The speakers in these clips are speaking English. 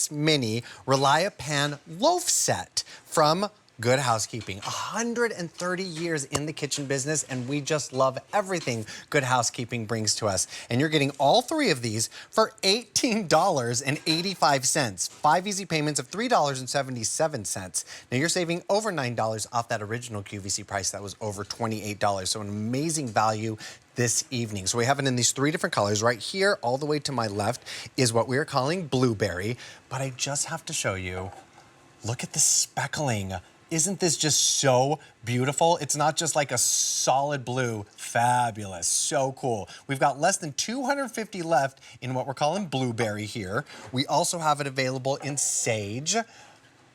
this mini Relia-Pan Loaf set from Good Housekeeping. 130 years in the kitchen business, and we just love everything Good Housekeeping brings to us. And you're getting all three of these for $18.85. 5 easy payments of $3.77. Now you're saving over $9 off that original QVC price that was over $28. So an amazing value this evening. So we have it in these 3 different colors. Right here, all the way to my left, is what we are calling blueberry. But I just have to show you, look at the speckling. Isn't this just so beautiful? It's not just like a solid blue. Fabulous. So cool. We've got less than 250 left in what we're calling blueberry here. We also have it available in sage.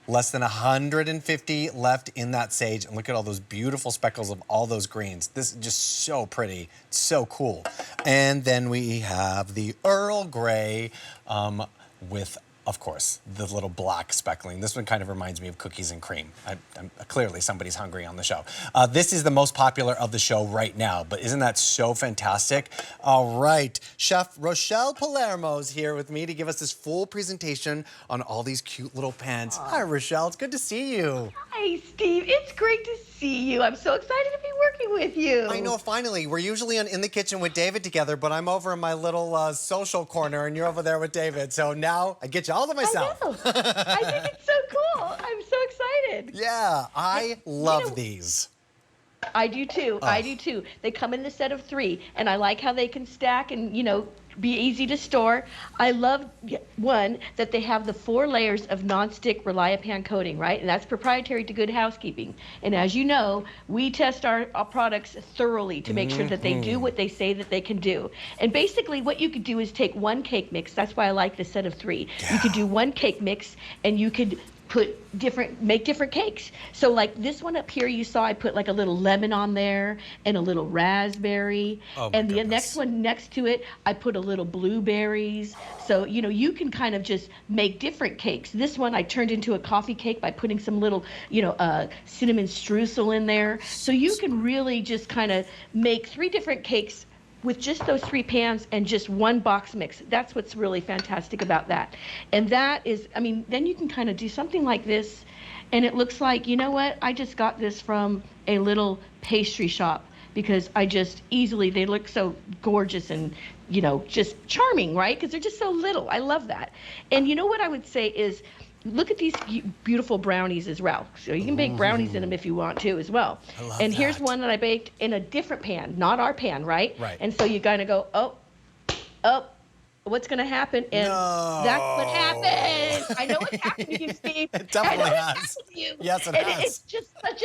Less than 150 left in that sage. And look at all those beautiful speckles of all those greens. This is just so pretty. So cool. And then we have the Earl Grey with, of course, the little black speckling. This one kind of reminds me of cookies and cream. Clearly, somebody's hungry on the show. This is the most popular of the show right now, but isn't that so fantastic? All right, Chef Rochelle Palermo's here with me to give us this full presentation on all these cute little pans. Hi, Rochelle. It's good to see you. Hi, Steve. It's great to see you. I'm so excited to be working with you. I know, finally. We're usually In the Kitchen with David together, but I'm over in my little social corner, and you're over there with David. So now I get you all to myself. I know. I think it's so cool. I'm so excited. Yeah, I love these. I do too. I do too. They come in the set of 3, and I like how they can stack and, be easy to store. I love, one, that they have the 4 layers of nonstick Relia-Pan coating, right? And that's proprietary to Good Housekeeping. And as you know, we test our products thoroughly to make sure that they do what they say that they can do. And basically what you could do is take 1 cake mix. That's why I like the set of 3. Yeah. You could do 1 cake mix, and you could make different cakes. So like this one up here, you saw I put like a little lemon on there and a little raspberry. And the next one next to it, I put a little blueberries. So, you can kind of just make different cakes. This one I turned into a coffee cake by putting some little, cinnamon streusel in there. So you can really just kind of make 3 different cakes with just those 3 pans and just 1 box mix. That's what's really fantastic about that. And that is, then you can kind of do something like this, and it looks like, you know what, I just got this from a little pastry shop, because they look so gorgeous and, just charming, right? Because they're just so little. I love that. And you know what I would say is, look at these beautiful brownies as well. So you can bake brownies in them if you want to as well. I love and that. Here's one that I baked in a different pan, not our pan, right? Right. And so you kind of go, oh, what's going to happen? And that's what happened. I know what's happened to you, Steve. It definitely has. Yes, it has. It's just such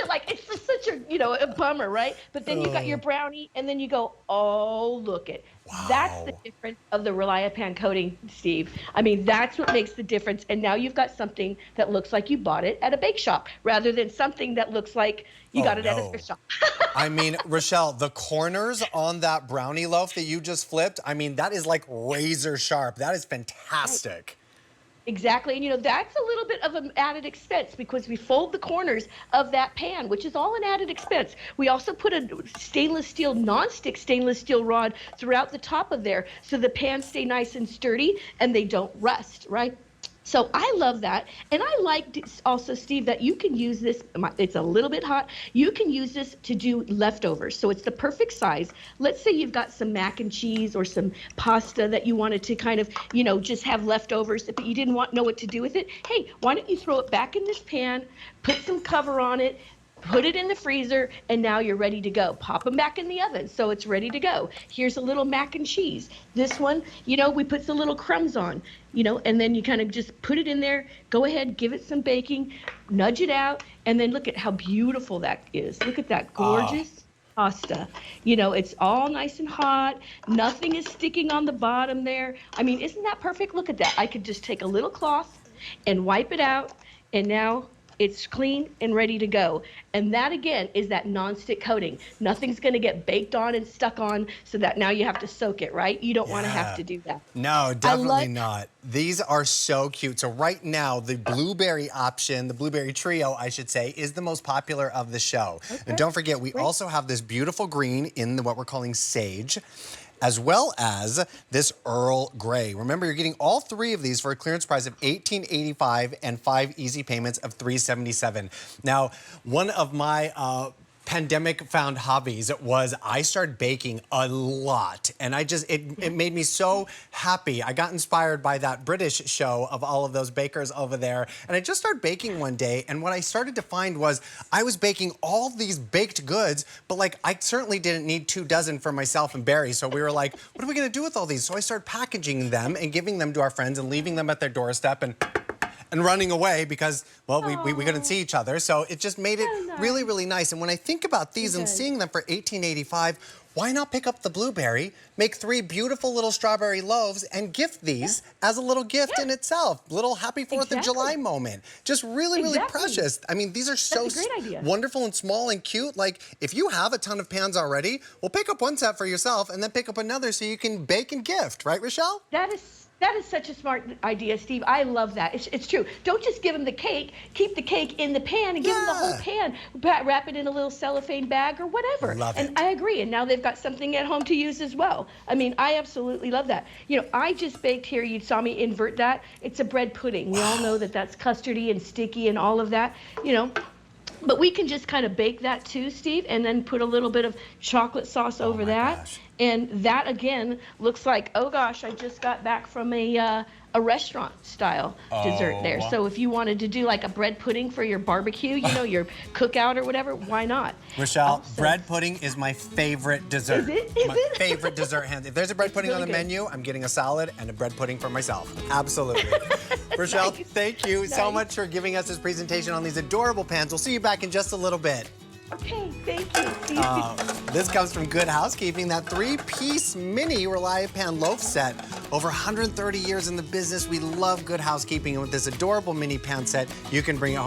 a bummer, right? But then you got your brownie, and then you go, oh, look it. Wow. That's the difference of the Relia-Pan coating, Steve. That's what makes the difference. And now you've got something that looks like you bought it at a bake shop, rather than something that looks like you got it at a thrift shop. Rochelle, the corners on that brownie loaf that you just flipped, that is like razor sharp. That is fantastic. Right. Exactly. And that's a little bit of an added expense, because we fold the corners of that pan, which is all an added expense. We also put a non-stick stainless steel rod throughout the top of there, so the pans stay nice and sturdy and they don't rust, right? So I love that. And I like also, Steve, that you can use this. It's a little bit hot. You can use this to do leftovers. So it's the perfect size. Let's say you've got some mac and cheese or some pasta that you wanted to kind of, just have leftovers, but you didn't know what to do with it. Hey, why don't you throw it back in this pan, put some cover on it, put it in the freezer, and now you're ready to go. Pop them back in the oven so it's ready to go. Here's a little mac and cheese. This one, we put the little crumbs on, and then you kind of just put it in there. Go ahead, give it some baking, nudge it out, and then look at how beautiful that is. Look at that gorgeous pasta. It's all nice and hot. Nothing is sticking on the bottom there. Isn't that perfect? Look at that. I could just take a little cloth and wipe it out, and now it's clean and ready to go. And that, again, is that nonstick coating. Nothing's going to get baked on and stuck on, so that now you have to soak it, right? You don't want to have to do that. No, definitely not. These are so cute. So right now, the blueberry option, the blueberry trio, I should say, is the most popular of the show. Okay. And don't forget, we also have this beautiful green in what we're calling sage. as well as this Earl Grey. Remember, you're getting all three of these for a clearance price of $18.85 and 5 easy payments of $377. Now, one of my pandemic-found hobbies was I started baking a lot, and it made me so happy. I got inspired by that British show of all of those bakers over there, and I just started baking one day, and what I started to find was I was baking all these baked goods, but like I certainly didn't need 2 dozen for myself and Barry, so we were like, what are we gonna do with all these? So I started packaging them and giving them to our friends and leaving them at their doorstep and running away because, well, we couldn't see each other. So it just made it really, really nice. And when I think about these and seeing them for $18.85, why not pick up the blueberry, make 3 beautiful little strawberry loaves, and gift these as a little gift in itself? Little happy 4th of July moment. Just really, really precious. I mean, these are so wonderful and small and cute. Like, if you have a ton of pans already, well, pick up one set for yourself and then pick up another so you can bake and gift. Right, Rochelle? That is such a smart idea, Steve. I love that. It's true. Don't just give them the cake. Keep the cake in the pan and give them the whole pan. Wrap it in a little cellophane bag or whatever. Love it. And I agree. And now they've got something at home to use as well. I mean, I absolutely love that. You know, I just baked here. You saw me invert that. It's a bread pudding. We all know that that's custardy and sticky and all of that, you know. But we can just kind of bake that too, Steve, and then put a little bit of chocolate sauce over that. Gosh. And that, again, looks like, oh, gosh, I just got back from a restaurant-style dessert there. So if you wanted to do like a bread pudding for your barbecue, you know, your cookout or whatever, why not? Rochelle, bread pudding is my favorite dessert. Is my favorite dessert, hands. If there's a bread pudding on the menu, I'm getting a salad and a bread pudding for myself. Absolutely. Rochelle, thank you so much for giving us this presentation on these adorable pans. We'll see you back in just a little bit. Okay, thank you. This comes from Good Housekeeping, that 3-piece mini Relia-Pan Loaf set. Over 130 years in the business, we love Good Housekeeping, and with this adorable mini pan set, you can bring it home